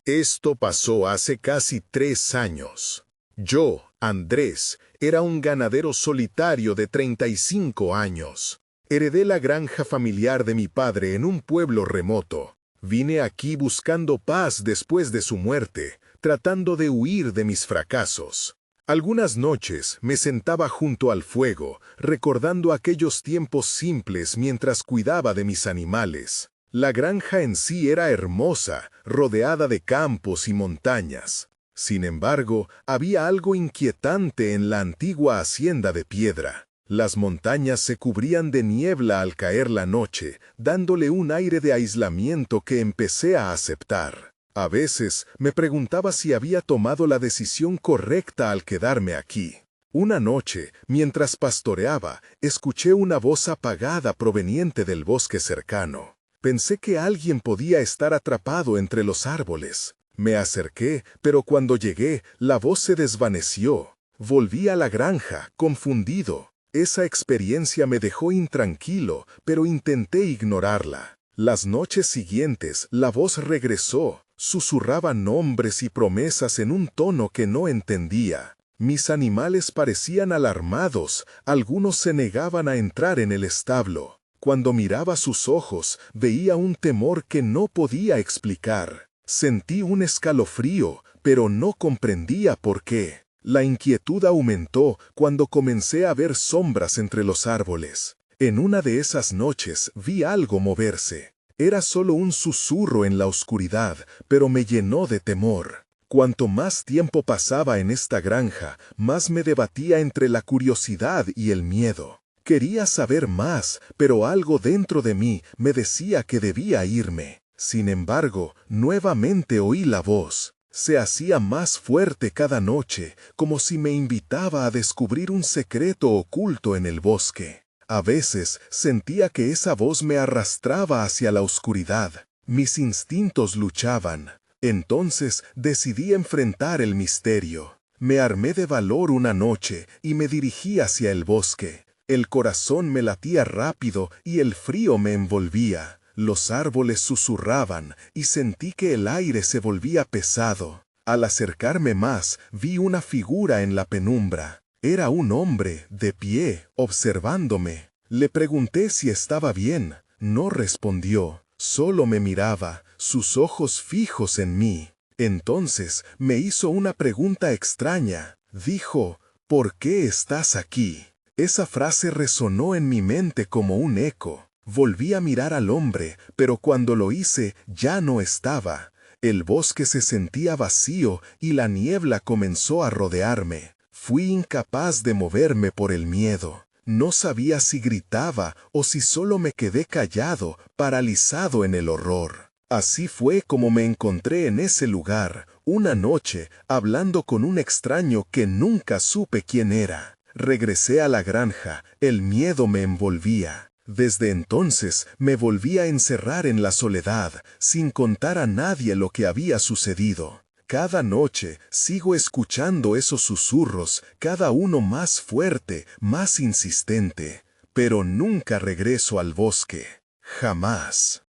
Esto pasó hace casi 3 años. Yo, Andrés, era un ganadero solitario de 35 años. Heredé la granja familiar de mi padre en un pueblo remoto. Vine aquí buscando paz después de su muerte, tratando de huir de mis fracasos. Algunas noches me sentaba junto al fuego, recordando aquellos tiempos simples mientras cuidaba de mis animales. La granja en sí era hermosa, rodeada de campos y montañas. Sin embargo, había algo inquietante en la antigua hacienda de piedra. Las montañas se cubrían de niebla al caer la noche, dándole un aire de aislamiento que empecé a aceptar. A veces me preguntaba si había tomado la decisión correcta al quedarme aquí. Una noche, mientras pastoreaba, escuché una voz apagada proveniente del bosque cercano. Pensé que alguien podía estar atrapado entre los árboles. Me acerqué, pero cuando llegué, la voz se desvaneció. Volví a la granja, confundido. Esa experiencia me dejó intranquilo, pero intenté ignorarla. Las noches siguientes, la voz regresó. Susurraba nombres y promesas en un tono que no entendía. Mis animales parecían alarmados, algunos se negaban a entrar en el establo. Cuando miraba sus ojos, veía un temor que no podía explicar. Sentí un escalofrío, pero no comprendía por qué. La inquietud aumentó cuando comencé a ver sombras entre los árboles. En una de esas noches vi algo moverse. Era solo un susurro en la oscuridad, pero me llenó de temor. Cuanto más tiempo pasaba en esta granja, más me debatía entre la curiosidad y el miedo. Quería saber más, pero algo dentro de mí me decía que debía irme. Sin embargo, nuevamente oí la voz. Se hacía más fuerte cada noche, como si me invitaba a descubrir un secreto oculto en el bosque. A veces sentía que esa voz me arrastraba hacia la oscuridad. Mis instintos luchaban. Entonces decidí enfrentar el misterio. Me armé de valor una noche y me dirigí hacia el bosque. El corazón me latía rápido y el frío me envolvía. Los árboles susurraban y sentí que el aire se volvía pesado. Al acercarme más, vi una figura en la penumbra. Era un hombre, de pie, observándome. Le pregunté si estaba bien. No respondió, solo me miraba, sus ojos fijos en mí. Entonces me hizo una pregunta extraña. Dijo, ¿por qué estás aquí? Esa frase resonó en mi mente como un eco. Volví a mirar al hombre, pero cuando lo hice ya no estaba. El bosque se sentía vacío y la niebla comenzó a rodearme. Fui incapaz de moverme por el miedo. No sabía si gritaba o si solo me quedé callado, paralizado en el horror. Así fue como me encontré en ese lugar, una noche, hablando con un extraño que nunca supe quién era. Regresé a la granja, el miedo me envolvía. Desde entonces me volví a encerrar en la soledad, sin contar a nadie lo que había sucedido. Cada noche sigo escuchando esos susurros, cada uno más fuerte, más insistente, pero nunca regreso al bosque. Jamás.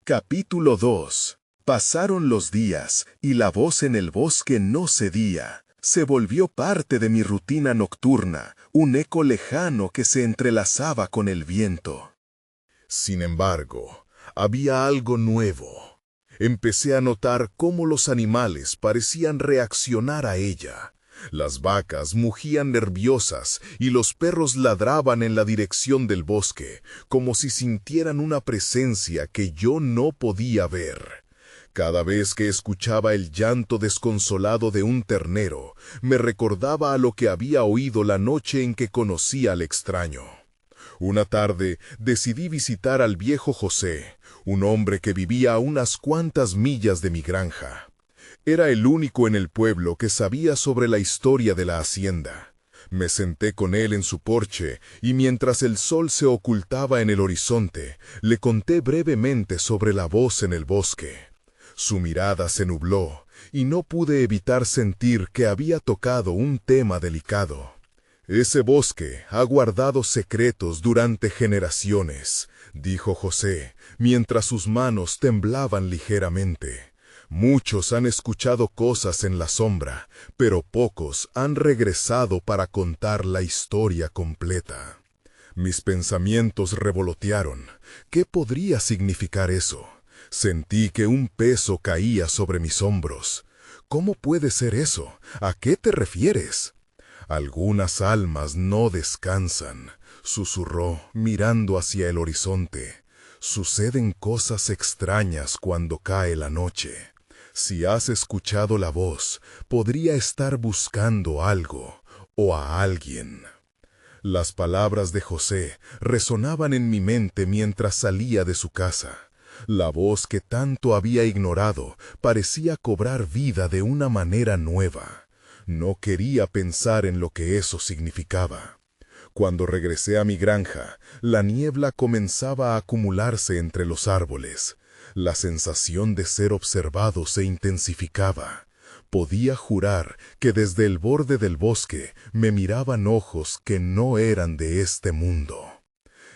Capítulo 2. Pasaron los días, y la voz en el bosque no cedía. Se volvió parte de mi rutina nocturna, un eco lejano que se entrelazaba con el viento. Sin embargo, había algo nuevo. Empecé a notar cómo los animales parecían reaccionar a ella. Las vacas mugían nerviosas y los perros ladraban en la dirección del bosque, como si sintieran una presencia que yo no podía ver. Cada vez que escuchaba el llanto desconsolado de un ternero, me recordaba a lo que había oído la noche en que conocí al extraño. Una tarde decidí visitar al viejo José, un hombre que vivía a unas cuantas millas de mi granja. Era el único en el pueblo que sabía sobre la historia de la hacienda. Me senté con él en su porche y mientras el sol se ocultaba en el horizonte, le conté brevemente sobre la voz en el bosque. Su mirada se nubló y no pude evitar sentir que había tocado un tema delicado. Ese bosque ha guardado secretos durante generaciones, dijo José, mientras sus manos temblaban ligeramente. Muchos han escuchado cosas en la sombra, pero pocos han regresado para contar la historia completa. Mis pensamientos revolotearon. ¿Qué podría significar eso? Sentí que un peso caía sobre mis hombros. ¿Cómo puede ser eso? ¿A qué te refieres? Algunas almas no descansan, susurró, mirando hacia el horizonte. Suceden cosas extrañas cuando cae la noche. Si has escuchado la voz, podría estar buscando algo o a alguien. Las palabras de José resonaban en mi mente mientras salía de su casa. La voz que tanto había ignorado parecía cobrar vida de una manera nueva. No quería pensar en lo que eso significaba. Cuando regresé a mi granja, la niebla comenzaba a acumularse entre los árboles. La sensación de ser observado se intensificaba. Podía jurar que desde el borde del bosque me miraban ojos que no eran de este mundo.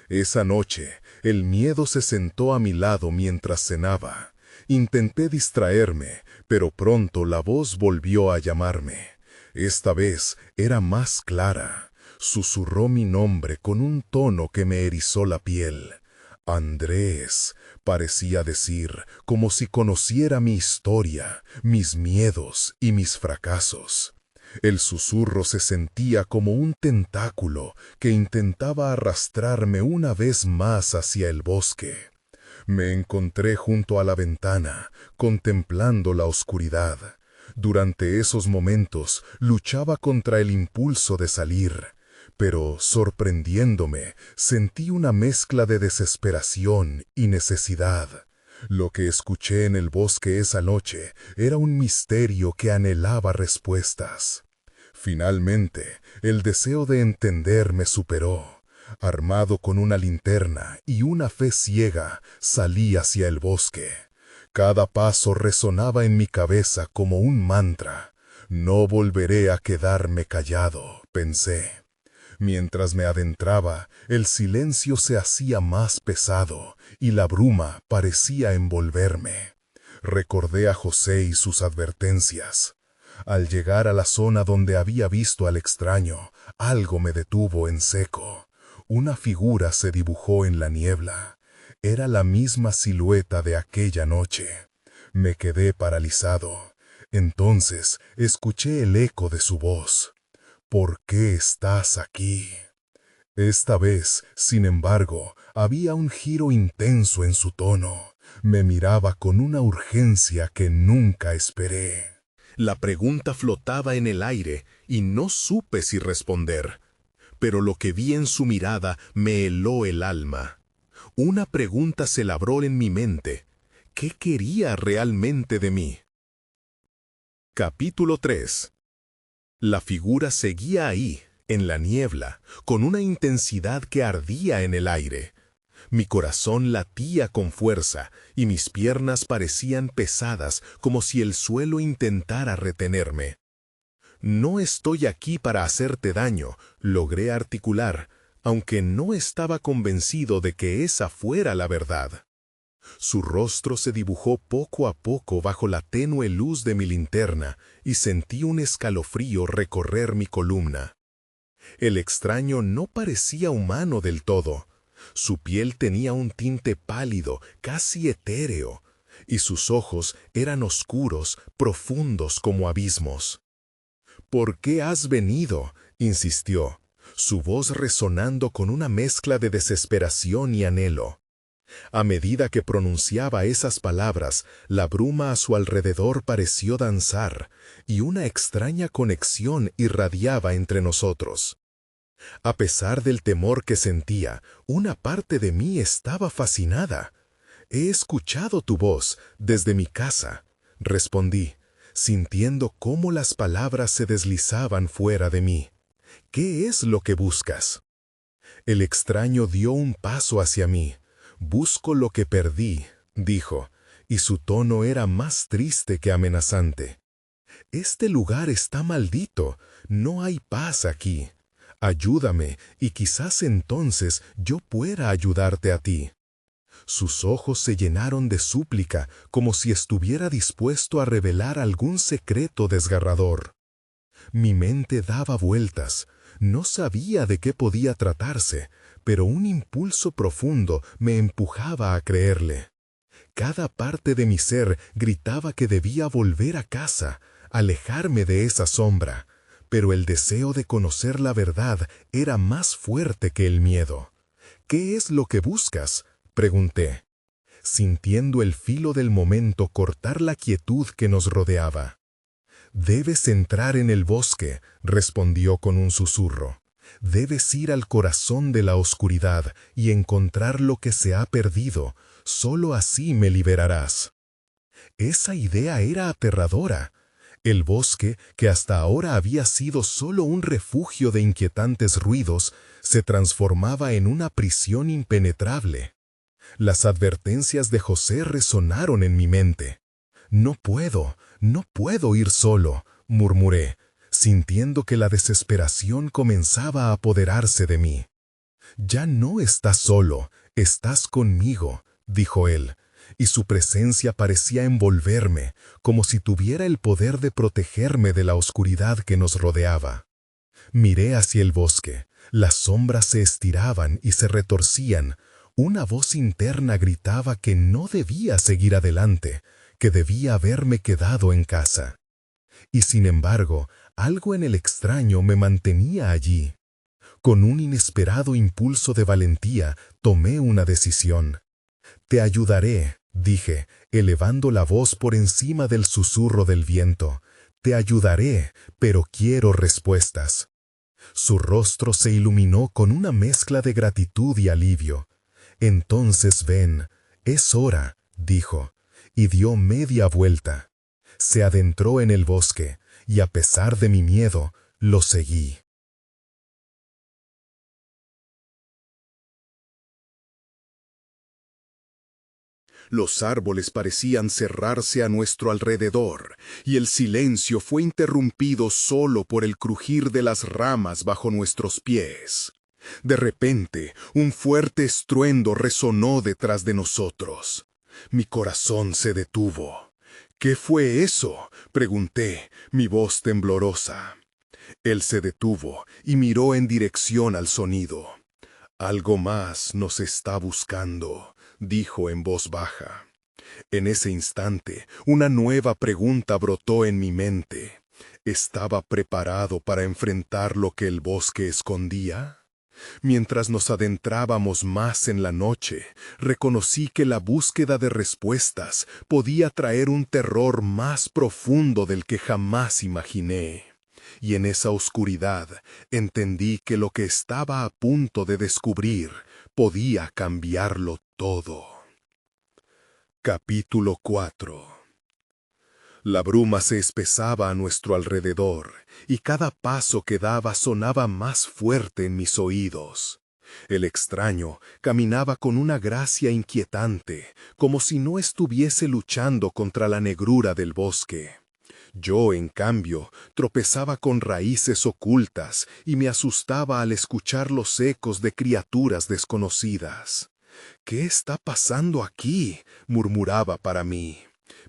Esa noche, el miedo se sentó a mi lado mientras cenaba. Intenté distraerme, pero pronto la voz volvió a llamarme. Esta vez era más clara. Susurró mi nombre con un tono que me erizó la piel. Andrés, parecía decir, como si conociera mi historia, mis miedos y mis fracasos. El susurro se sentía como un tentáculo que intentaba arrastrarme una vez más hacia el bosque. Me encontré junto a la ventana, contemplando la oscuridad. Durante esos momentos luchaba contra el impulso de salir, pero, sorprendiéndome, sentí una mezcla de desesperación y necesidad. Lo que escuché en el bosque esa noche era un misterio que anhelaba respuestas. Finalmente, el deseo de entender me superó. Armado con una linterna y una fe ciega, salí hacia el bosque. Cada paso resonaba en mi cabeza como un mantra. No volveré a quedarme callado, pensé. Mientras me adentraba, el silencio se hacía más pesado y la bruma parecía envolverme. Recordé a José y sus advertencias. Al llegar a la zona donde había visto al extraño, algo me detuvo en seco. Una figura se dibujó en la niebla. Era la misma silueta de aquella noche. Me quedé paralizado. Entonces escuché el eco de su voz. ¿Por qué estás aquí? Esta vez, sin embargo, había un giro intenso en su tono. Me miraba con una urgencia que nunca esperé. La pregunta flotaba en el aire y no supe si responder. Pero lo que vi en su mirada me heló el alma. Una pregunta se labró en mi mente. ¿Qué quería realmente de mí? Capítulo 3. La figura seguía ahí, en la niebla, con una intensidad que ardía en el aire. Mi corazón latía con fuerza y mis piernas parecían pesadas como si el suelo intentara retenerme. No estoy aquí para hacerte daño, logré articular, aunque no estaba convencido de que esa fuera la verdad. Su rostro se dibujó poco a poco bajo la tenue luz de mi linterna y sentí un escalofrío recorrer mi columna. El extraño no parecía humano del todo. Su piel tenía un tinte pálido, casi etéreo, y sus ojos eran oscuros, profundos como abismos. «¿Por qué has venido?», insistió, su voz resonando con una mezcla de desesperación y anhelo. A medida que pronunciaba esas palabras, la bruma a su alrededor pareció danzar, y una extraña conexión irradiaba entre nosotros. A pesar del temor que sentía, una parte de mí estaba fascinada. «He escuchado tu voz desde mi casa», respondí, sintiendo cómo las palabras se deslizaban fuera de mí. «¿Qué es lo que buscas?». El extraño dio un paso hacia mí. «Busco lo que perdí», dijo, y su tono era más triste que amenazante. «Este lugar está maldito, no hay paz aquí. Ayúdame y quizás entonces yo pueda ayudarte a ti». Sus ojos se llenaron de súplica, como si estuviera dispuesto a revelar algún secreto desgarrador. Mi mente daba vueltas. No sabía de qué podía tratarse, pero un impulso profundo me empujaba a creerle. Cada parte de mi ser gritaba que debía volver a casa, alejarme de esa sombra, pero el deseo de conocer la verdad era más fuerte que el miedo. «¿Qué es lo que buscas?», pregunté, sintiendo el filo del momento cortar la quietud que nos rodeaba. «Debes entrar en el bosque», respondió con un susurro. «Debes ir al corazón de la oscuridad y encontrar lo que se ha perdido. Solo así me liberarás». Esa idea era aterradora. El bosque, que hasta ahora había sido solo un refugio de inquietantes ruidos, se transformaba en una prisión impenetrable. Las advertencias de José resonaron en mi mente. «No puedo ir solo», murmuré, sintiendo que la desesperación comenzaba a apoderarse de mí. «Ya no estás solo, estás conmigo», dijo él, y su presencia parecía envolverme, como si tuviera el poder de protegerme de la oscuridad que nos rodeaba. Miré hacia el bosque. Las sombras se estiraban y se retorcían. Una voz interna gritaba que no debía seguir adelante, que debía haberme quedado en casa. Y sin embargo, algo en el extraño me mantenía allí. Con un inesperado impulso de valentía, tomé una decisión. «Te ayudaré», dije, elevando la voz por encima del susurro del viento. «Te ayudaré, pero quiero respuestas». Su rostro se iluminó con una mezcla de gratitud y alivio. «Entonces ven, es hora», dijo, y dio media vuelta. Se adentró en el bosque, y a pesar de mi miedo, lo seguí. Los árboles parecían cerrarse a nuestro alrededor, y el silencio fue interrumpido solo por el crujir de las ramas bajo nuestros pies. De repente, un fuerte estruendo resonó detrás de nosotros. Mi corazón se detuvo. «¿Qué fue eso?», pregunté, mi voz temblorosa. Él se detuvo y miró en dirección al sonido. «Algo más nos está buscando», dijo en voz baja. En ese instante, una nueva pregunta brotó en mi mente. ¿Estaba preparado para enfrentar lo que el bosque escondía? Mientras nos adentrábamos más en la noche, reconocí que la búsqueda de respuestas podía traer un terror más profundo del que jamás imaginé. Y en esa oscuridad entendí que lo que estaba a punto de descubrir podía cambiarlo todo. Capítulo 4. La bruma se espesaba a nuestro alrededor, y cada paso que daba sonaba más fuerte en mis oídos. El extraño caminaba con una gracia inquietante, como si no estuviese luchando contra la negrura del bosque. Yo, en cambio, tropezaba con raíces ocultas y me asustaba al escuchar los ecos de criaturas desconocidas. «¿Qué está pasando aquí?», murmuraba para mí.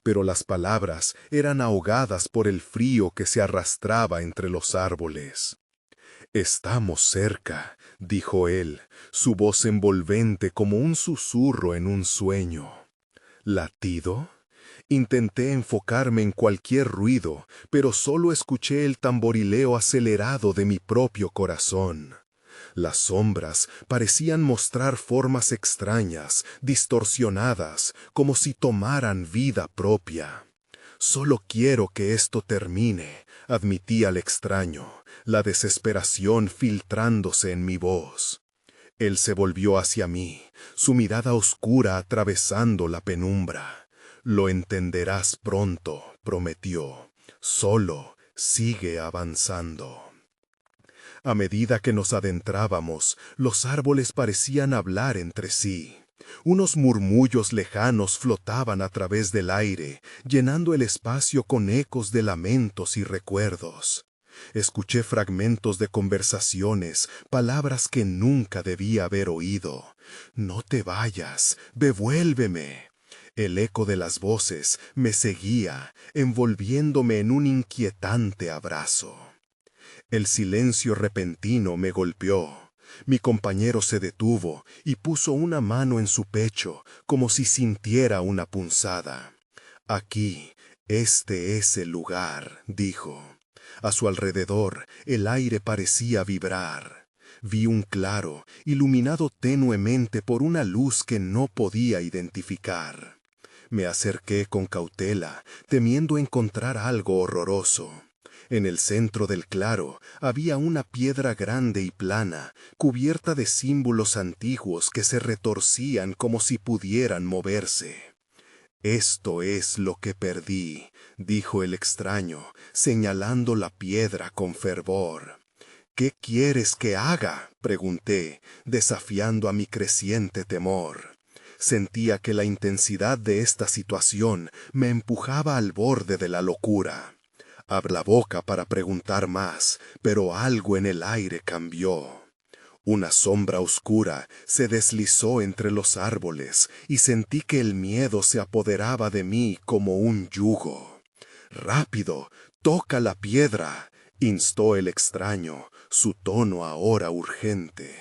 Pero las palabras eran ahogadas por el frío que se arrastraba entre los árboles. «Estamos cerca», dijo él, su voz envolvente como un susurro en un sueño. ¿Latido? Intenté enfocarme en cualquier ruido, pero solo escuché el tamborileo acelerado de mi propio corazón. Las sombras parecían mostrar formas extrañas, distorsionadas, como si tomaran vida propia. «Solo quiero que esto termine», admití al extraño, la desesperación filtrándose en mi voz. Él se volvió hacia mí, su mirada oscura atravesando la penumbra. «Lo entenderás pronto», prometió. «Solo sigue avanzando». A medida que nos adentrábamos, los árboles parecían hablar entre sí. Unos murmullos lejanos flotaban a través del aire, llenando el espacio con ecos de lamentos y recuerdos. Escuché fragmentos de conversaciones, palabras que nunca debía haber oído. «No te vayas, devuélveme». El eco de las voces me seguía, envolviéndome en un inquietante abrazo. El silencio repentino me golpeó. Mi compañero se detuvo y puso una mano en su pecho, como si sintiera una punzada. «Aquí, este es el lugar», dijo. A su alrededor, el aire parecía vibrar. Vi un claro, iluminado tenuemente por una luz que no podía identificar. Me acerqué con cautela, temiendo encontrar algo horroroso. En el centro del claro había una piedra grande y plana, cubierta de símbolos antiguos que se retorcían como si pudieran moverse. «Esto es lo que perdí», dijo el extraño, señalando la piedra con fervor. «¿Qué quieres que haga?», pregunté, desafiando a mi creciente temor. Sentía que la intensidad de esta situación me empujaba al borde de la locura. Abrí la boca para preguntar más, pero algo en el aire cambió. Una sombra oscura se deslizó entre los árboles y sentí que el miedo se apoderaba de mí como un yugo. «Rápido, toca la piedra», instó el extraño, su tono ahora urgente.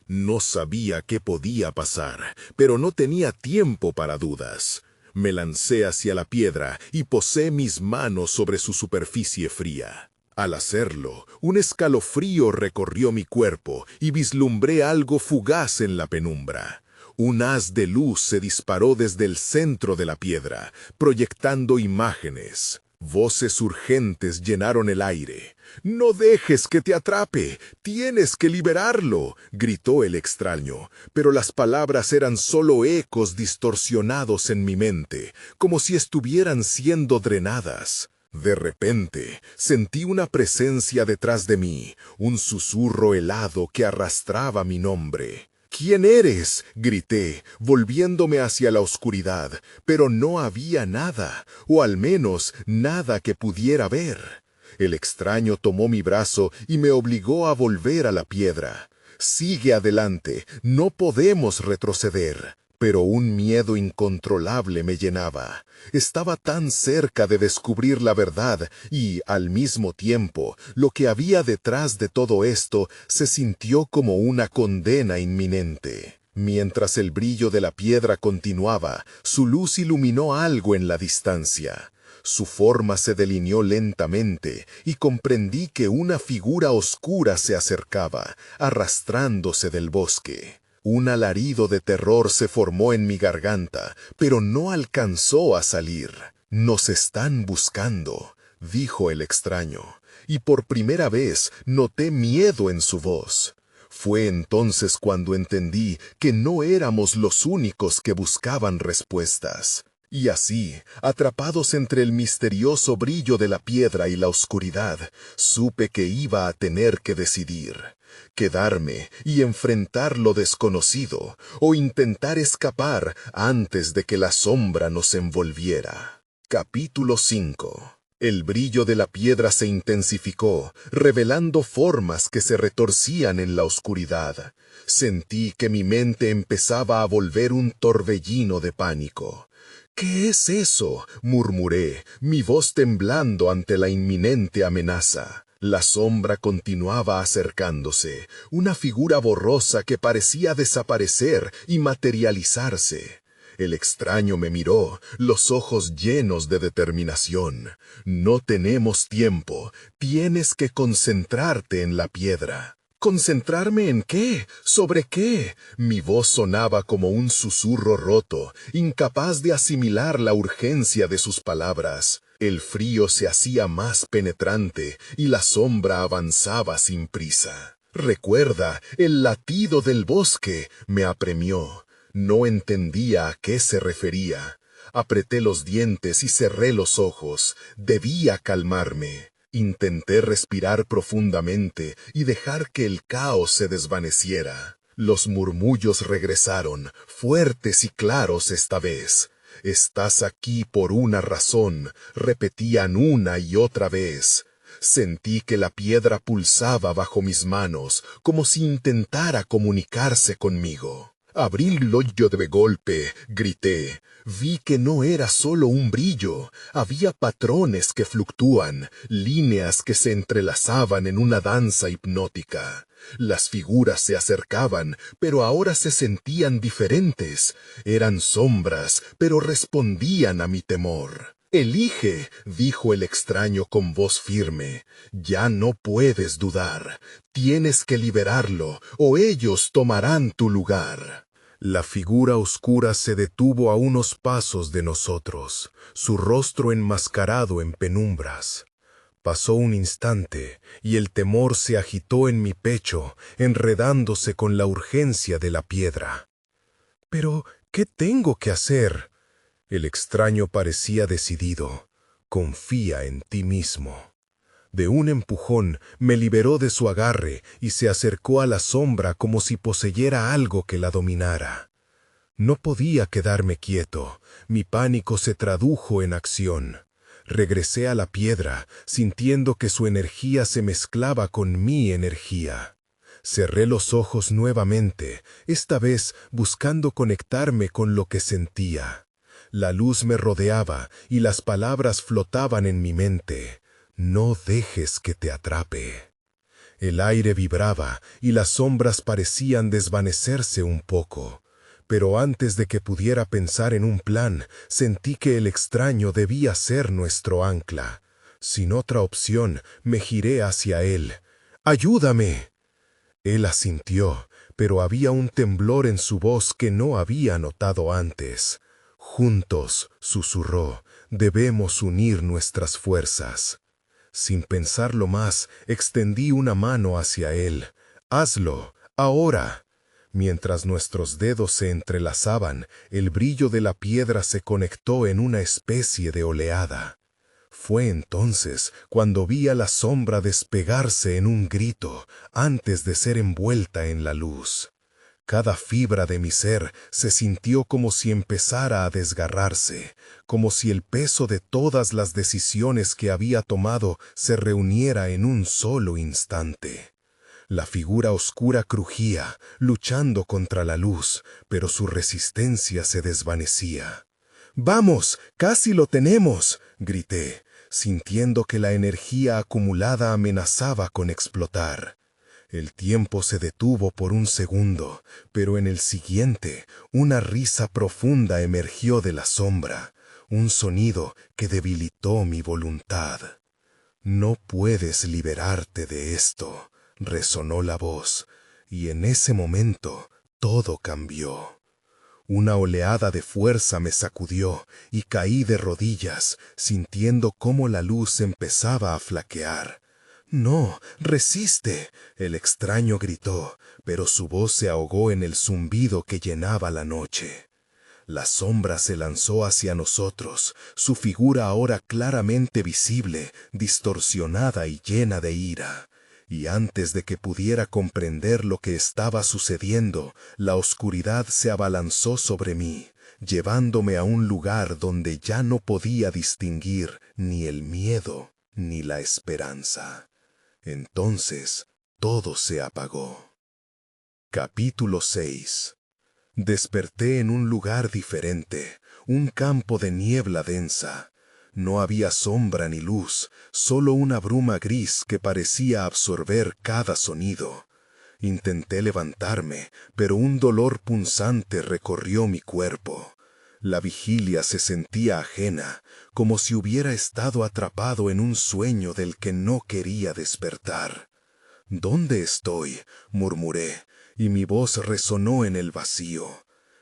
No sabía qué podía pasar, pero no tenía tiempo para dudas. Me lancé hacia la piedra y posé mis manos sobre su superficie fría. Al hacerlo, un escalofrío recorrió mi cuerpo y vislumbré algo fugaz en la penumbra. Un haz de luz se disparó desde el centro de la piedra, proyectando imágenes. Voces urgentes llenaron el aire. «No dejes que te atrape, tienes que liberarlo», gritó el extraño, pero las palabras eran solo ecos distorsionados en mi mente, como si estuvieran siendo drenadas. De repente, sentí una presencia detrás de mí, un susurro helado que arrastraba mi nombre. «¿Quién eres?», grité, volviéndome hacia la oscuridad, pero no había nada, o al menos nada que pudiera ver. El extraño tomó mi brazo y me obligó a volver a la piedra. «Sigue adelante, no podemos retroceder». Pero un miedo incontrolable me llenaba. Estaba tan cerca de descubrir la verdad y, al mismo tiempo, lo que había detrás de todo esto se sintió como una condena inminente. Mientras el brillo de la piedra continuaba, su luz iluminó algo en la distancia. Su forma se delineó lentamente y comprendí que una figura oscura se acercaba, arrastrándose del bosque. Un alarido de terror se formó en mi garganta, pero no alcanzó a salir. «Nos están buscando», dijo el extraño, y por primera vez noté miedo en su voz. Fue entonces cuando entendí que no éramos los únicos que buscaban respuestas. Y así, atrapados entre el misterioso brillo de la piedra y la oscuridad, supe que iba a tener que decidir. Quedarme y enfrentar lo desconocido, o intentar escapar antes de que la sombra nos envolviera. Capítulo 5. El brillo de la piedra se intensificó, revelando formas que se retorcían en la oscuridad. Sentí que mi mente empezaba a volver un torbellino de pánico. «¿Qué es eso?», murmuré, mi voz temblando ante la inminente amenaza. La sombra continuaba acercándose, una figura borrosa que parecía desaparecer y materializarse. El extraño me miró, los ojos llenos de determinación. «No tenemos tiempo, tienes que concentrarte en la piedra». «¿Concentrarme en qué? ¿Sobre qué?». Mi voz sonaba como un susurro roto, incapaz de asimilar la urgencia de sus palabras. El frío se hacía más penetrante y la sombra avanzaba sin prisa. «Recuerda, el latido del bosque», me apremió. No entendía a qué se refería. Apreté los dientes y cerré los ojos. Debía calmarme. Intenté respirar profundamente y dejar que el caos se desvaneciera. Los murmullos regresaron, fuertes y claros esta vez. «Estás aquí por una razón», repetían una y otra vez. Sentí que la piedra pulsaba bajo mis manos, como si intentara comunicarse conmigo. Abrí el hoyo de golpe, grité. Vi que no era solo un brillo, había patrones que fluctúan, líneas que se entrelazaban en una danza hipnótica. Las figuras se acercaban, pero ahora se sentían diferentes. Eran sombras, pero respondían a mi temor. «Elige», dijo el extraño con voz firme. «Ya no puedes dudar. Tienes que liberarlo, o ellos tomarán tu lugar». La figura oscura se detuvo a unos pasos de nosotros, su rostro enmascarado en penumbras. Pasó un instante, y el temor se agitó en mi pecho, enredándose con la urgencia de la piedra. «¿Pero qué tengo que hacer?» El extraño parecía decidido. «Confía en ti mismo». De un empujón me liberó de su agarre y se acercó a la sombra como si poseyera algo que la dominara. No podía quedarme quieto. Mi pánico se tradujo en acción. Regresé a la piedra, sintiendo que su energía se mezclaba con mi energía. Cerré los ojos nuevamente, esta vez buscando conectarme con lo que sentía. La luz me rodeaba y las palabras flotaban en mi mente. «No dejes que te atrape». El aire vibraba y las sombras parecían desvanecerse un poco. Pero antes de que pudiera pensar en un plan, sentí que el extraño debía ser nuestro ancla. Sin otra opción, me giré hacia él. «¡Ayúdame!». Él asintió, pero había un temblor en su voz que no había notado antes. «Juntos», susurró, «debemos unir nuestras fuerzas». Sin pensarlo más, extendí una mano hacia él. «Hazlo, ahora». Mientras nuestros dedos se entrelazaban, el brillo de la piedra se conectó en una especie de oleada. Fue entonces cuando vi a la sombra despegarse en un grito, antes de ser envuelta en la luz. Cada fibra de mi ser se sintió como si empezara a desgarrarse, como si el peso de todas las decisiones que había tomado se reuniera en un solo instante. La figura oscura crujía, luchando contra la luz, pero su resistencia se desvanecía. «¡Vamos! ¡Casi lo tenemos!», grité, sintiendo que la energía acumulada amenazaba con explotar. El tiempo se detuvo por un segundo, pero en el siguiente, una risa profunda emergió de la sombra, un sonido que debilitó mi voluntad. «No puedes liberarte de esto», resonó la voz, y en ese momento todo cambió. Una oleada de fuerza me sacudió y caí de rodillas, sintiendo cómo la luz empezaba a flaquear. «No, resiste», el extraño gritó, pero su voz se ahogó en el zumbido que llenaba la noche. La sombra se lanzó hacia nosotros, su figura ahora claramente visible, distorsionada y llena de ira. Y antes de que pudiera comprender lo que estaba sucediendo, la oscuridad se abalanzó sobre mí, llevándome a un lugar donde ya no podía distinguir ni el miedo ni la esperanza. Entonces, todo se apagó. Capítulo 6. Desperté en un lugar diferente, un campo de niebla densa. No había sombra ni luz, solo una bruma gris que parecía absorber cada sonido. Intenté levantarme, pero un dolor punzante recorrió mi cuerpo. La vigilia se sentía ajena, como si hubiera estado atrapado en un sueño del que no quería despertar. «¿Dónde estoy?», murmuré, y mi voz resonó en el vacío.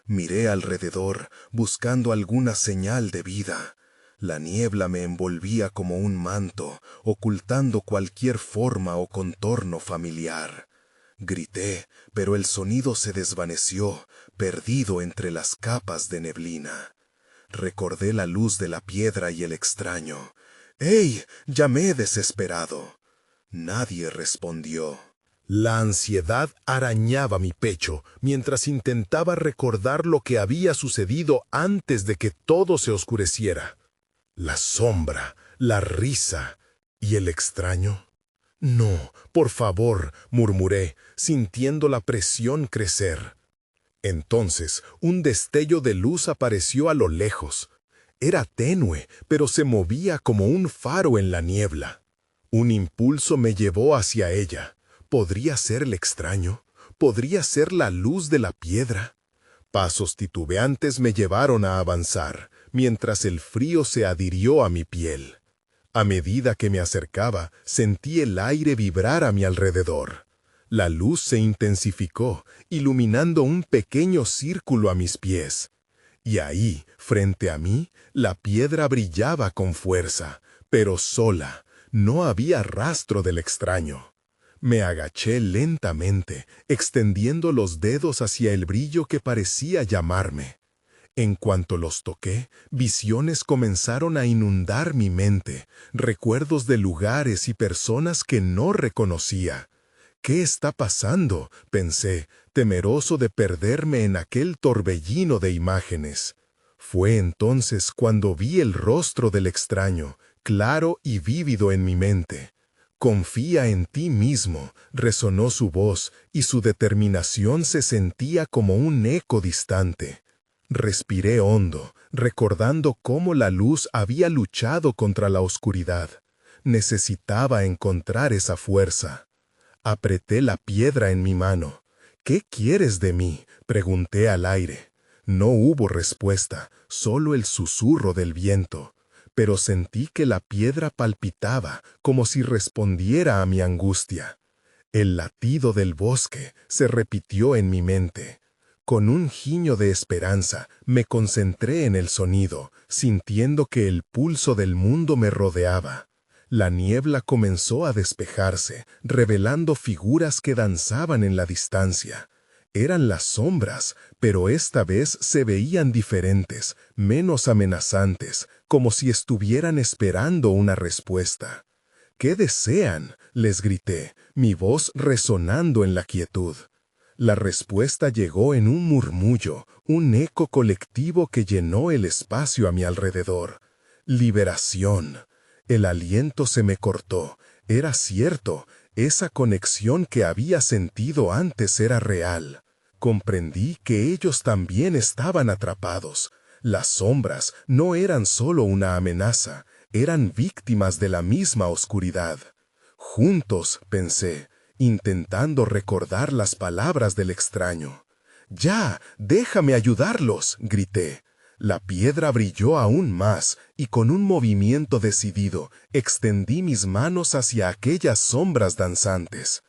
Miré alrededor, buscando alguna señal de vida. La niebla me envolvía como un manto, ocultando cualquier forma o contorno familiar. Grité, pero el sonido se desvaneció, perdido entre las capas de neblina. Recordé la luz de la piedra y el extraño. «¡Ey!», llamé desesperado. Nadie respondió. La ansiedad arañaba mi pecho mientras intentaba recordar lo que había sucedido antes de que todo se oscureciera. La sombra, la risa, ¿Y el extraño? No, por favor, murmuré, sintiendo la presión crecer. Entonces, un destello de luz apareció a lo lejos. Era tenue, pero se movía como un faro en la niebla. Un impulso me llevó hacia ella. ¿Podría ser el extraño? ¿Podría ser la luz de la piedra? Pasos titubeantes me llevaron a avanzar, mientras el frío se adhirió a mi piel. A medida que me acercaba, sentí el aire vibrar a mi alrededor. La luz se intensificó, iluminando un pequeño círculo a mis pies. Y ahí, frente a mí, la piedra brillaba con fuerza, pero sola. No había rastro del extraño. Me agaché lentamente, extendiendo los dedos hacia el brillo que parecía llamarme. En cuanto los toqué, visiones comenzaron a inundar mi mente, recuerdos de lugares y personas que no reconocía. ¿Qué está pasando?, pensé, temeroso de perderme en aquel torbellino de imágenes. Fue entonces cuando vi el rostro del extraño, claro y vívido en mi mente. «Confía en ti mismo», resonó su voz, y su determinación se sentía como un eco distante. Respiré hondo, recordando cómo la luz había luchado contra la oscuridad. Necesitaba encontrar esa fuerza. Apreté la piedra en mi mano. «¿Qué quieres de mí?», pregunté al aire. No hubo respuesta, solo el susurro del viento. Pero sentí que la piedra palpitaba, como si respondiera a mi angustia. El latido del bosque se repitió en mi mente. Con un giño de esperanza, me concentré en el sonido, sintiendo que el pulso del mundo me rodeaba. La niebla comenzó a despejarse, revelando figuras que danzaban en la distancia. Eran las sombras, pero esta vez se veían diferentes, menos amenazantes, como si estuvieran esperando una respuesta. «¿Qué desean?», les grité, mi voz resonando en la quietud. La respuesta llegó en un murmullo, un eco colectivo que llenó el espacio a mi alrededor. «Liberación». El aliento se me cortó. Era cierto, esa conexión que había sentido antes era real. Comprendí que ellos también estaban atrapados. Las sombras no eran solo una amenaza, eran víctimas de la misma oscuridad. Juntos, pensé, intentando recordar las palabras del extraño. «Ya, déjame ayudarlos», grité. La piedra brilló aún más, y con un movimiento decidido, extendí mis manos hacia aquellas sombras danzantes.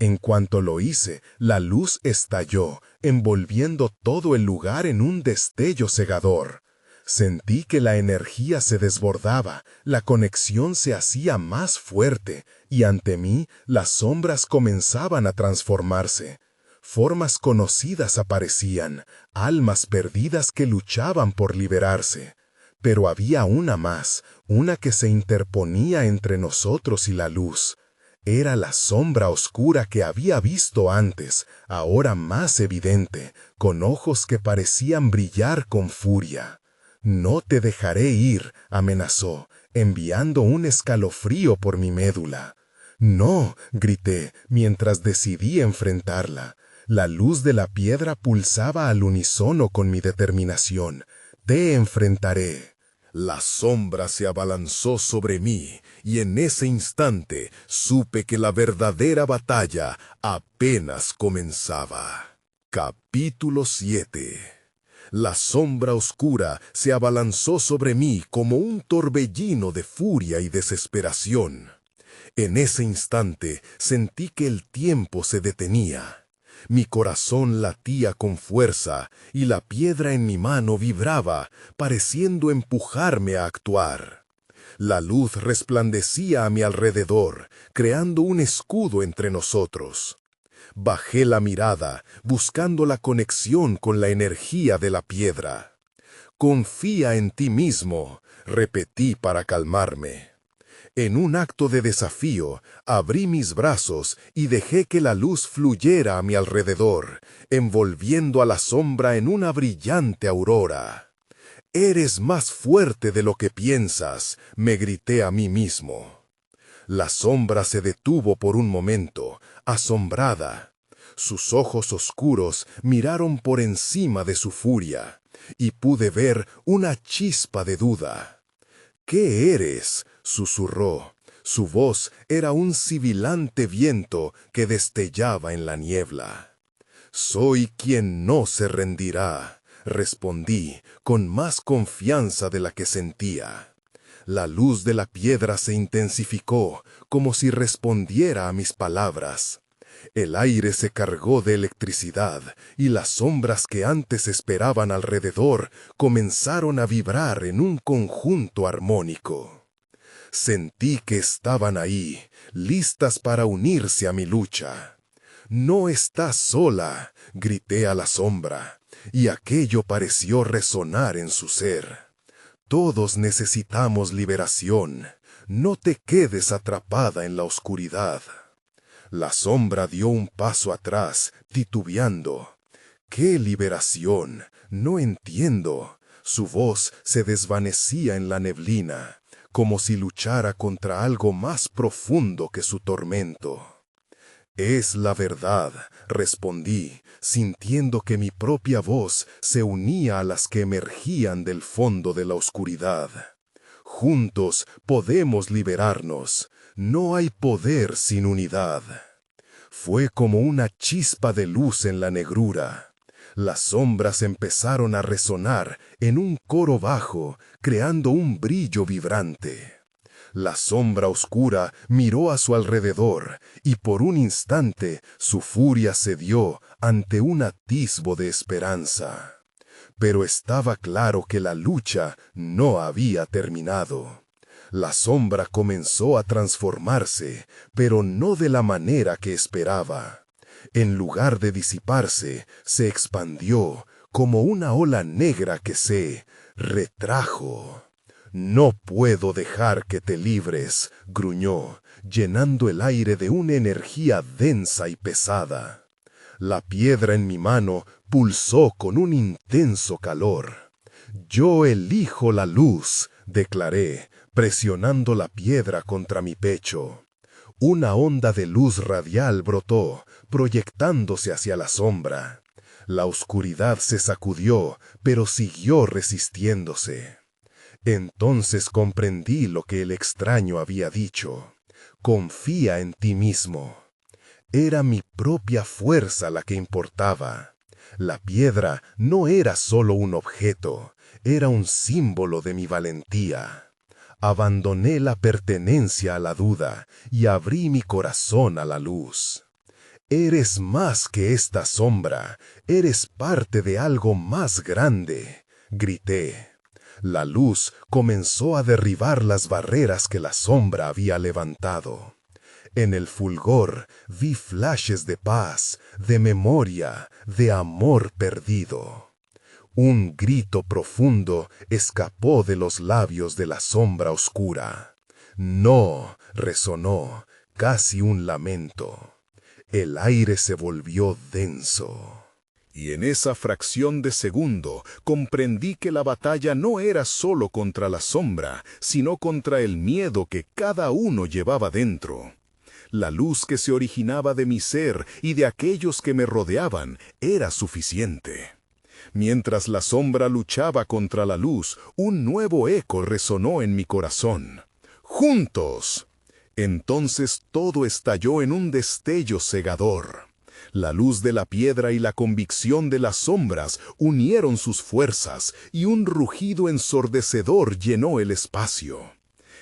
En cuanto lo hice, la luz estalló, envolviendo todo el lugar en un destello cegador. Sentí que la energía se desbordaba, la conexión se hacía más fuerte, y ante mí las sombras comenzaban a transformarse. Formas conocidas aparecían, almas perdidas que luchaban por liberarse. Pero había una más, una que se interponía entre nosotros y la luz. Era la sombra oscura que había visto antes, ahora más evidente, con ojos que parecían brillar con furia. «No te dejaré ir», amenazó, enviando un escalofrío por mi médula. «No», grité, mientras decidí enfrentarla. La luz de la piedra pulsaba al unísono con mi determinación. «Te enfrentaré». La sombra se abalanzó sobre mí, y en ese instante supe que la verdadera batalla apenas comenzaba. Capítulo 7. La sombra oscura se abalanzó sobre mí como un torbellino de furia y desesperación. En ese instante sentí que el tiempo se detenía. Mi corazón latía con fuerza y la piedra en mi mano vibraba, pareciendo empujarme a actuar. La luz resplandecía a mi alrededor, creando un escudo entre nosotros. Bajé la mirada, buscando la conexión con la energía de la piedra. «Confía en ti mismo», repetí para calmarme. En un acto de desafío, abrí mis brazos y dejé que la luz fluyera a mi alrededor, envolviendo a la sombra en una brillante aurora. «Eres más fuerte de lo que piensas», me grité a mí mismo. La sombra se detuvo por un momento, asombrada. Sus ojos oscuros miraron por encima de su furia, y pude ver una chispa de duda. «¿Qué eres?», susurró. Su voz era un sibilante viento que destellaba en la niebla. «Soy quien no se rendirá», respondí, con más confianza de la que sentía. La luz de la piedra se intensificó, como si respondiera a mis palabras. El aire se cargó de electricidad, y las sombras que antes esperaban alrededor comenzaron a vibrar en un conjunto armónico. Sentí que estaban ahí, listas para unirse a mi lucha. «No estás sola», grité a la sombra, y aquello pareció resonar en su ser. «Todos necesitamos liberación. No te quedes atrapada en la oscuridad». La sombra dio un paso atrás, titubeando. «¿Qué liberación? No entiendo». Su voz se desvanecía en la neblina, como si luchara contra algo más profundo que su tormento. «Es la verdad», respondí, sintiendo que mi propia voz se unía a las que emergían del fondo de la oscuridad. «Juntos podemos liberarnos. No hay poder sin unidad». Fue como una chispa de luz en la negrura. Las sombras empezaron a resonar en un coro bajo, creando un brillo vibrante. La sombra oscura miró a su alrededor, y por un instante su furia cedió ante un atisbo de esperanza. Pero estaba claro que la lucha no había terminado. La sombra comenzó a transformarse, pero no de la manera que esperaba. En lugar de disiparse, se expandió como una ola negra que se retrajo. «No puedo dejar que te libres», gruñó, llenando el aire de una energía densa y pesada. La piedra en mi mano pulsó con un intenso calor. «Yo elijo la luz», declaré, presionando la piedra contra mi pecho. Una onda de luz radial brotó, proyectándose hacia la sombra. La oscuridad se sacudió, pero siguió resistiéndose. Entonces comprendí lo que el extraño había dicho. «Confía en ti mismo». Era mi propia fuerza la que importaba. La piedra no era solo un objeto, era un símbolo de mi valentía. Abandoné la pertenencia a la duda y abrí mi corazón a la luz. «Eres más que esta sombra, eres parte de algo más grande», grité. La luz comenzó a derribar las barreras que la sombra había levantado. En el fulgor vi flashes de paz, de memoria, de amor perdido. Un grito profundo escapó de los labios de la sombra oscura. «No», resonó, casi un lamento. El aire se volvió denso. Y en esa fracción de segundo comprendí que la batalla no era solo contra la sombra, sino contra el miedo que cada uno llevaba dentro. La luz que se originaba de mi ser y de aquellos que me rodeaban era suficiente. Mientras la sombra luchaba contra la luz, un nuevo eco resonó en mi corazón. «¡Juntos!». Entonces todo estalló en un destello cegador. La luz de la piedra y la convicción de las sombras unieron sus fuerzas, y un rugido ensordecedor llenó el espacio.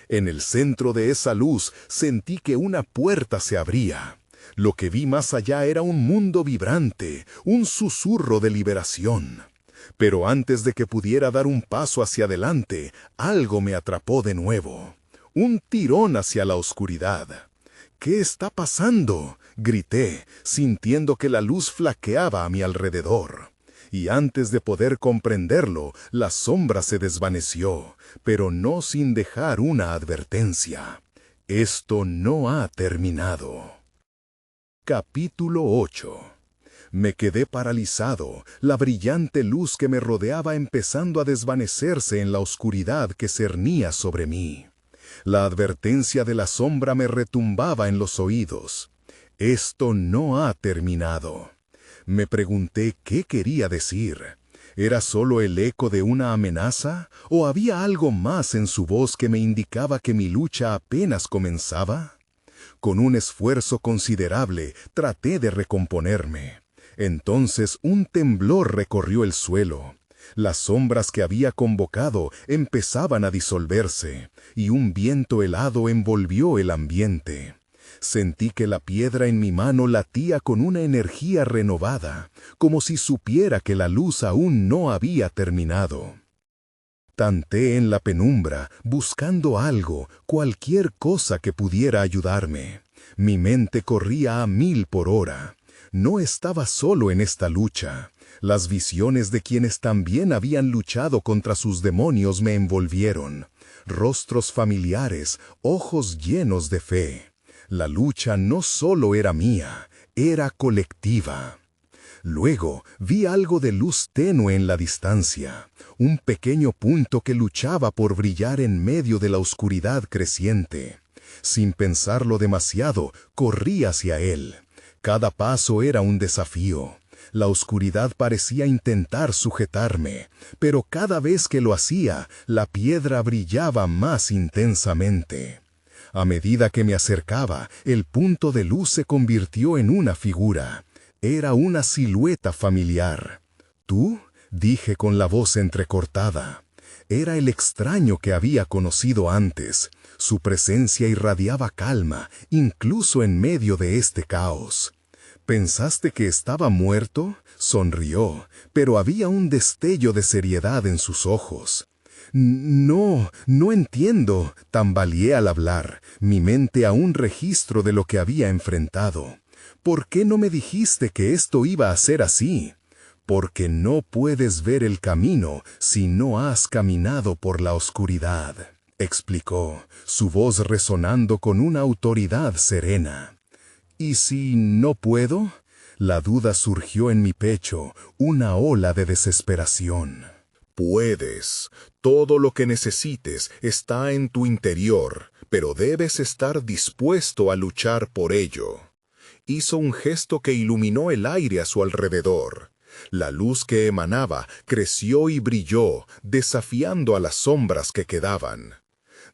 En el centro de esa luz sentí que una puerta se abría. Lo que vi más allá era un mundo vibrante, un susurro de liberación. Pero antes de que pudiera dar un paso hacia adelante, algo me atrapó de nuevo. Un tirón hacia la oscuridad. «¿Qué está pasando?», grité, sintiendo que la luz flaqueaba a mi alrededor. Y antes de poder comprenderlo, la sombra se desvaneció, pero no sin dejar una advertencia. «Esto no ha terminado». Capítulo 8. Me quedé paralizado, la brillante luz que me rodeaba empezando a desvanecerse en la oscuridad que cernía sobre mí. La advertencia de la sombra me retumbaba en los oídos. Esto no ha terminado. Me pregunté qué quería decir. ¿Era solo el eco de una amenaza? ¿O había algo más en su voz que me indicaba que mi lucha apenas comenzaba? Con un esfuerzo considerable, traté de recomponerme. Entonces un temblor recorrió el suelo. Las sombras que había convocado empezaban a disolverse, y un viento helado envolvió el ambiente. Sentí que la piedra en mi mano latía con una energía renovada, como si supiera que la luz aún no había terminado. Tanteé en la penumbra, buscando algo, cualquier cosa que pudiera ayudarme. Mi mente corría a 1000 por hora. No estaba solo en esta lucha. Las visiones de quienes también habían luchado contra sus demonios me envolvieron. Rostros familiares, ojos llenos de fe. La lucha no solo era mía, era colectiva. Luego vi algo de luz tenue en la distancia, un pequeño punto que luchaba por brillar en medio de la oscuridad creciente. Sin pensarlo demasiado, corrí hacia él. Cada paso era un desafío. La oscuridad parecía intentar sujetarme, pero cada vez que lo hacía, la piedra brillaba más intensamente. A medida que me acercaba, el punto de luz se convirtió en una figura. Era una silueta familiar. ¿Tú? Dije con la voz entrecortada. Era el extraño que había conocido antes. Su presencia irradiaba calma, incluso en medio de este caos. ¿Pensaste que estaba muerto? Sonrió, pero había un destello de seriedad en sus ojos. No entiendo, tambaleé al hablar, mi mente a un registro de lo que había enfrentado. ¿Por qué no me dijiste que esto iba a ser así? Porque no puedes ver el camino si no has caminado por la oscuridad, explicó, su voz resonando con una autoridad serena. ¿Y si no puedo? La duda surgió en mi pecho, una ola de desesperación. Puedes. Todo lo que necesites está en tu interior, pero debes estar dispuesto a luchar por ello. Hizo un gesto que iluminó el aire a su alrededor. La luz que emanaba creció y brilló, desafiando a las sombras que quedaban.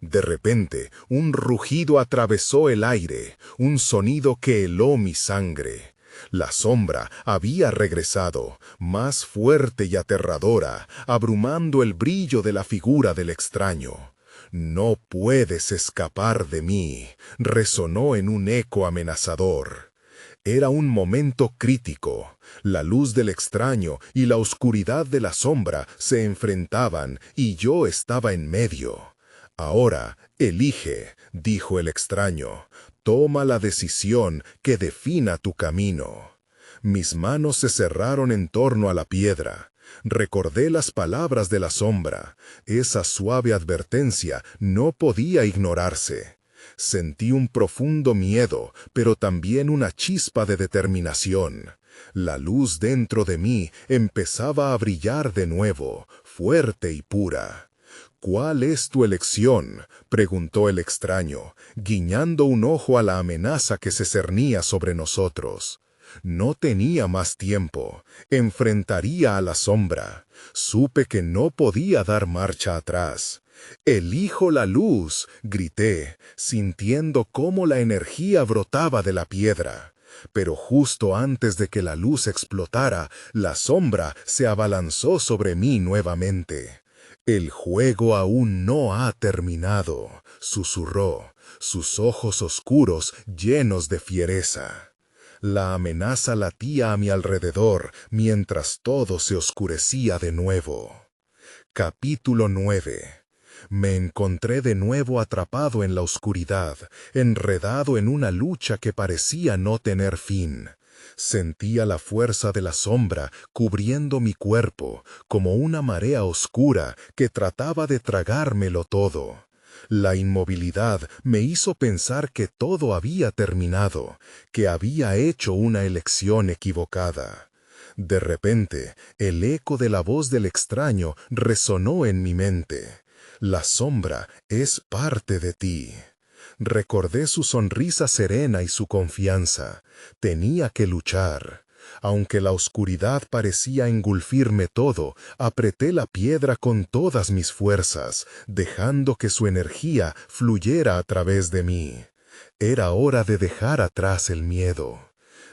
De repente, un rugido atravesó el aire, un sonido que heló mi sangre. La sombra había regresado, más fuerte y aterradora, abrumando el brillo de la figura del extraño. «No puedes escapar de mí», resonó en un eco amenazador. Era un momento crítico. La luz del extraño y la oscuridad de la sombra se enfrentaban y yo estaba en medio. «Ahora, elige», dijo el extraño. «Toma la decisión que defina tu camino». Mis manos se cerraron en torno a la piedra. Recordé las palabras de la sombra. Esa suave advertencia no podía ignorarse. Sentí un profundo miedo, pero también una chispa de determinación. La luz dentro de mí empezaba a brillar de nuevo, fuerte y pura. «¿Cuál es tu elección?», preguntó el extraño, guiñando un ojo a la amenaza que se cernía sobre nosotros. No tenía más tiempo. Enfrentaría a la sombra. Supe que no podía dar marcha atrás. «Elijo la luz», grité, sintiendo cómo la energía brotaba de la piedra. Pero justo antes de que la luz explotara, la sombra se abalanzó sobre mí nuevamente. «El juego aún no ha terminado», susurró, sus ojos oscuros llenos de fiereza. La amenaza latía a mi alrededor mientras todo se oscurecía de nuevo. Capítulo 9. Me encontré de nuevo atrapado en la oscuridad, enredado en una lucha que parecía no tener fin. Sentía la fuerza de la sombra cubriendo mi cuerpo, como una marea oscura que trataba de tragármelo todo. La inmovilidad me hizo pensar que todo había terminado, que había hecho una elección equivocada. De repente, el eco de la voz del extraño resonó en mi mente. La sombra es parte de ti. Recordé su sonrisa serena y su confianza. Tenía que luchar. Aunque la oscuridad parecía engulfirme todo, apreté la piedra con todas mis fuerzas, dejando que su energía fluyera a través de mí. Era hora de dejar atrás el miedo.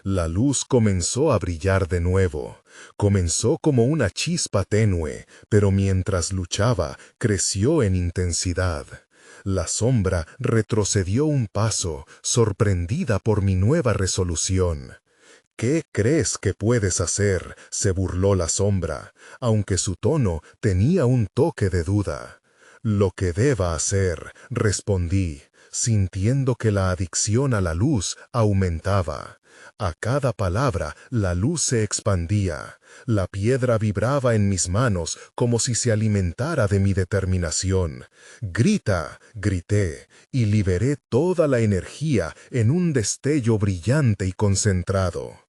La luz comenzó a brillar de nuevo. Comenzó como una chispa tenue, pero mientras luchaba, creció en intensidad. La sombra retrocedió un paso, sorprendida por mi nueva resolución. «¿Qué crees que puedes hacer?», se burló la sombra, aunque su tono tenía un toque de duda. «Lo que deba hacer», respondí, sintiendo que la adicción a la luz aumentaba. A cada palabra la luz se expandía. La piedra vibraba en mis manos como si se alimentara de mi determinación. «¡Grita!», grité, y liberé toda la energía en un destello brillante y concentrado.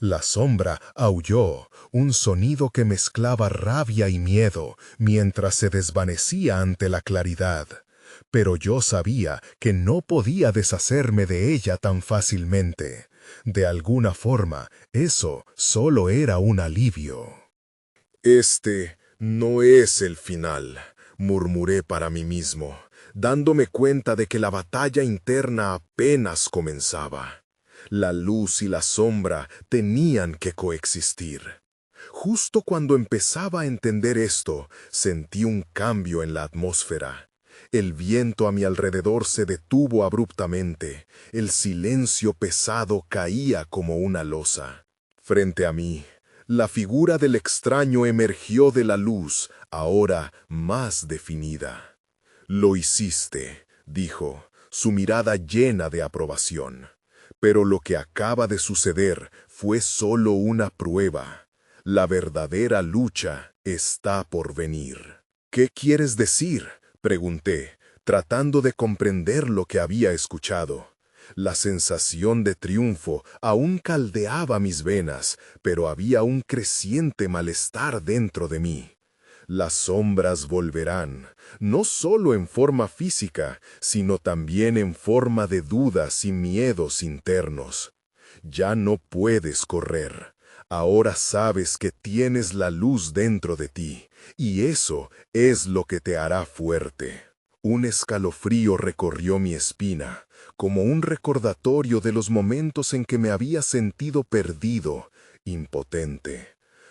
La sombra aulló, un sonido que mezclaba rabia y miedo, mientras se desvanecía ante la claridad. Pero yo sabía que no podía deshacerme de ella tan fácilmente. De alguna forma, eso solo era un alivio. «Este no es el final», murmuré para mí mismo, dándome cuenta de que la batalla interna apenas comenzaba. La luz y la sombra tenían que coexistir. Justo cuando empezaba a entender esto, sentí un cambio en la atmósfera. El viento a mi alrededor se detuvo abruptamente. El silencio pesado caía como una losa. Frente a mí, la figura del extraño emergió de la luz, ahora más definida. «Lo hiciste», dijo, su mirada llena de aprobación. «Pero lo que acaba de suceder fue solo una prueba. La verdadera lucha está por venir». «¿Qué quieres decir?», pregunté, tratando de comprender lo que había escuchado. La sensación de triunfo aún caldeaba mis venas, pero había un creciente malestar dentro de mí. Las sombras volverán, no solo en forma física, sino también en forma de dudas y miedos internos. Ya no puedes correr. Ahora sabes que tienes la luz dentro de ti, y eso es lo que te hará fuerte. Un escalofrío recorrió mi espina, como un recordatorio de los momentos en que me había sentido perdido, impotente.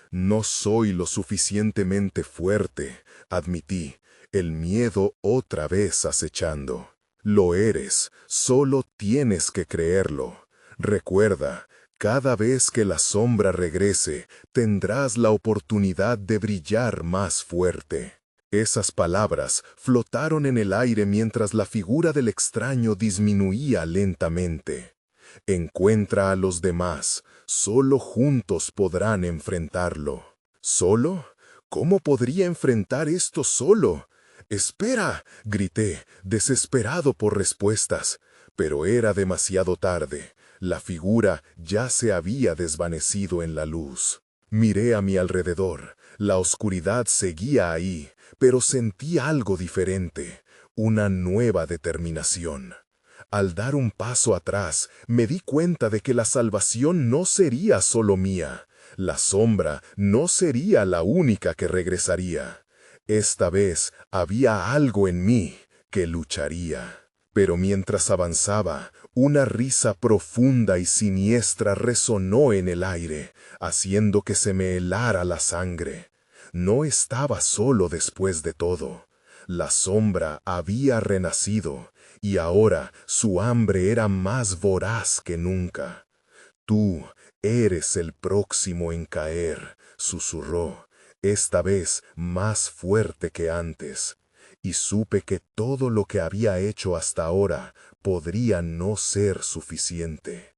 «No soy lo suficientemente fuerte», admití, el miedo otra vez acechando. «Lo eres, solo tienes que creerlo. Recuerda, cada vez que la sombra regrese, tendrás la oportunidad de brillar más fuerte». Esas palabras flotaron en el aire mientras la figura del extraño disminuía lentamente. «Encuentra a los demás, solo juntos podrán enfrentarlo». ¿Solo? ¿Cómo podría enfrentar esto solo? «¡Espera!», grité, desesperado por respuestas. Pero era demasiado tarde. La figura ya se había desvanecido en la luz. Miré a mi alrededor. La oscuridad seguía ahí, pero sentí algo diferente, una nueva determinación. Al dar un paso atrás, me di cuenta de que la salvación no sería solo mía. La sombra no sería la única que regresaría. Esta vez había algo en mí que lucharía. Pero mientras avanzaba, una risa profunda y siniestra resonó en el aire, haciendo que se me helara la sangre. No estaba solo después de todo. La sombra había renacido, y ahora su hambre era más voraz que nunca. «Tú eres el próximo en caer», susurró, esta vez más fuerte que antes. Y supe que todo lo que había hecho hasta ahora podría no ser suficiente.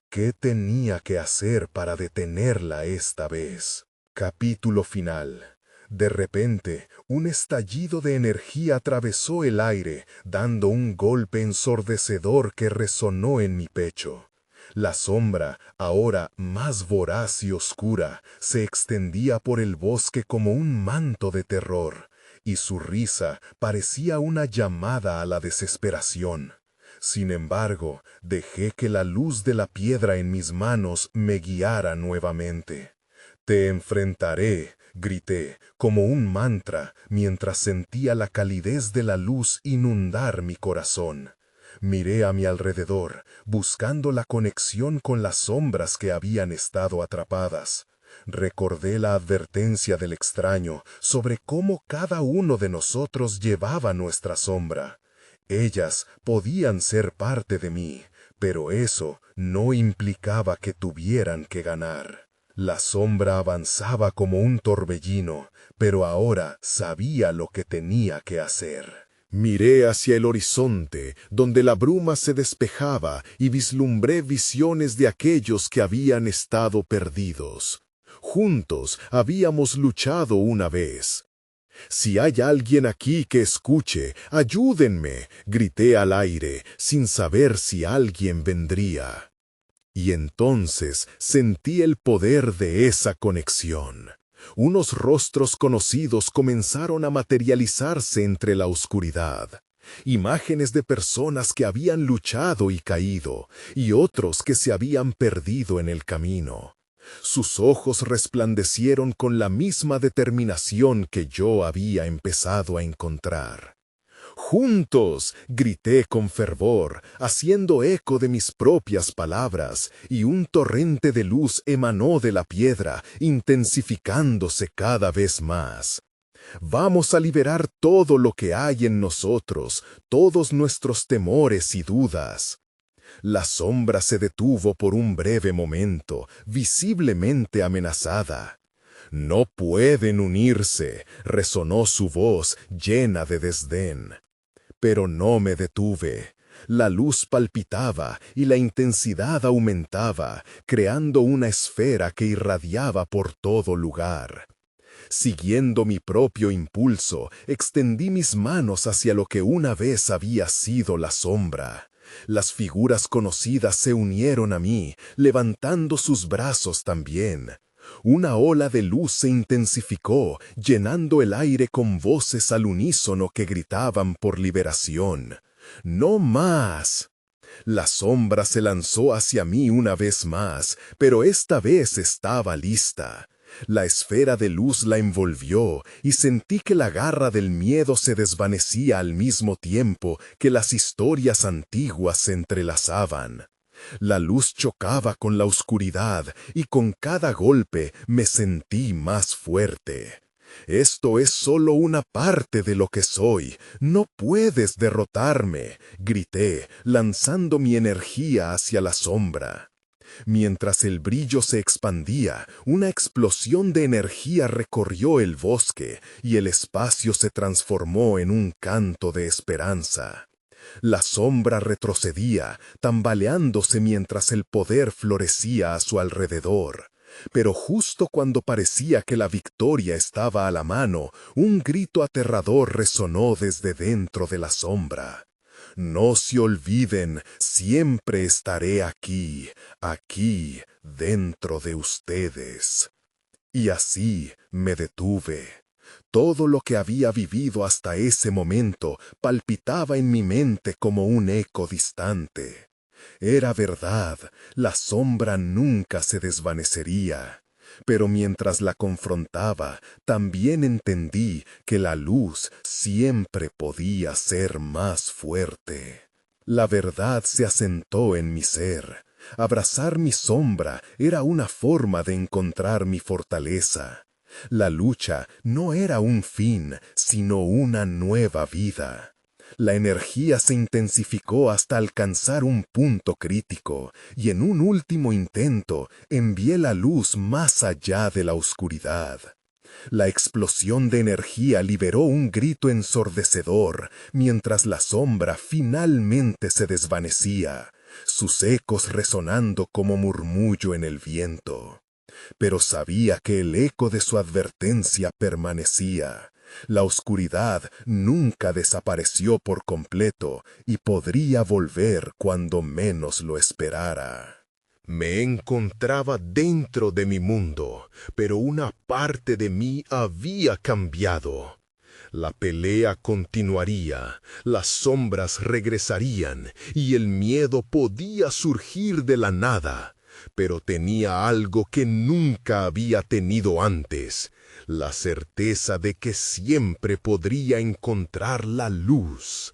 ¿Qué tenía que hacer para detenerla esta vez? Capítulo final. De repente, un estallido de energía atravesó el aire, dando un golpe ensordecedor que resonó en mi pecho. La sombra, ahora más voraz y oscura, se extendía por el bosque como un manto de terror, y su risa parecía una llamada a la desesperación. Sin embargo, dejé que la luz de la piedra en mis manos me guiara nuevamente. «Te enfrentaré», grité, como un mantra, mientras sentía la calidez de la luz inundar mi corazón. Miré a mi alrededor, buscando la conexión con las sombras que habían estado atrapadas. Recordé la advertencia del extraño sobre cómo cada uno de nosotros llevaba nuestra sombra. Ellas podían ser parte de mí, pero eso no implicaba que tuvieran que ganar. La sombra avanzaba como un torbellino, pero ahora sabía lo que tenía que hacer. Miré hacia el horizonte, donde la bruma se despejaba, y vislumbré visiones de aquellos que habían estado perdidos. Juntos habíamos luchado una vez. «Si hay alguien aquí que escuche, ayúdenme», grité al aire, sin saber si alguien vendría. Y entonces sentí el poder de esa conexión. Unos rostros conocidos comenzaron a materializarse entre la oscuridad. Imágenes de personas que habían luchado y caído, y otros que se habían perdido en el camino. Sus ojos resplandecieron con la misma determinación que yo había empezado a encontrar. «¡Juntos!», grité con fervor, haciendo eco de mis propias palabras, y un torrente de luz emanó de la piedra, intensificándose cada vez más. «Vamos a liberar todo lo que hay en nosotros, todos nuestros temores y dudas». La sombra se detuvo por un breve momento, visiblemente amenazada. «No pueden unirse», resonó su voz llena de desdén. Pero no me detuve. La luz palpitaba y la intensidad aumentaba, creando una esfera que irradiaba por todo lugar. Siguiendo mi propio impulso, extendí mis manos hacia lo que una vez había sido la sombra. Las figuras conocidas se unieron a mí, levantando sus brazos también. Una ola de luz se intensificó, llenando el aire con voces al unísono que gritaban por liberación. «¡No más!». La sombra se lanzó hacia mí una vez más, pero esta vez estaba lista. La esfera de luz la envolvió y sentí que la garra del miedo se desvanecía al mismo tiempo que las historias antiguas se entrelazaban. La luz chocaba con la oscuridad y con cada golpe me sentí más fuerte. «Esto es solo una parte de lo que soy. No puedes derrotarme», grité, lanzando mi energía hacia la sombra. Mientras el brillo se expandía, una explosión de energía recorrió el bosque y el espacio se transformó en un canto de esperanza. La sombra retrocedía, tambaleándose mientras el poder florecía a su alrededor. Pero justo cuando parecía que la victoria estaba a la mano, un grito aterrador resonó desde dentro de la sombra. «No se olviden, siempre estaré aquí, aquí, dentro de ustedes». Y así me detuve. Todo lo que había vivido hasta ese momento palpitaba en mi mente como un eco distante. Era verdad, la sombra nunca se desvanecería. Pero mientras la confrontaba, también entendí que la luz siempre podía ser más fuerte. La verdad se asentó en mi ser. Abrazar mi sombra era una forma de encontrar mi fortaleza. La lucha no era un fin, sino una nueva vida. La energía se intensificó hasta alcanzar un punto crítico, y en un último intento envié la luz más allá de la oscuridad. La explosión de energía liberó un grito ensordecedor, mientras la sombra finalmente se desvanecía, sus ecos resonando como murmullo en el viento. Pero sabía que el eco de su advertencia permanecía. La oscuridad nunca desapareció por completo y podría volver cuando menos lo esperara. Me encontraba dentro de mi mundo, pero una parte de mí había cambiado. La pelea continuaría, las sombras regresarían y el miedo podía surgir de la nada, pero tenía algo que nunca había tenido antes, la certeza de que siempre podría encontrar la luz.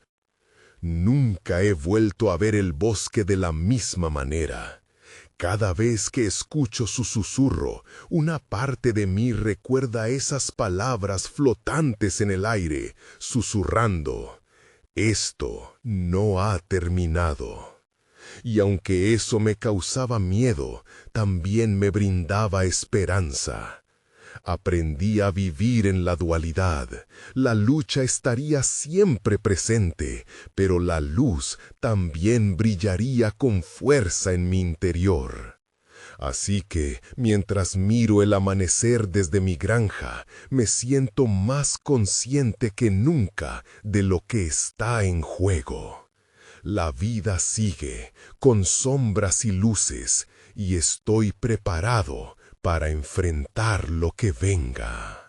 Nunca he vuelto a ver el bosque de la misma manera. Cada vez que escucho su susurro, una parte de mí recuerda esas palabras flotantes en el aire, susurrando: «Esto no ha terminado». Y aunque eso me causaba miedo, también me brindaba esperanza. Aprendí a vivir en la dualidad. La lucha estaría siempre presente, pero la luz también brillaría con fuerza en mi interior. Así que, mientras miro el amanecer desde mi granja, me siento más consciente que nunca de lo que está en juego. La vida sigue, con sombras y luces, y estoy preparado para enfrentar lo que venga.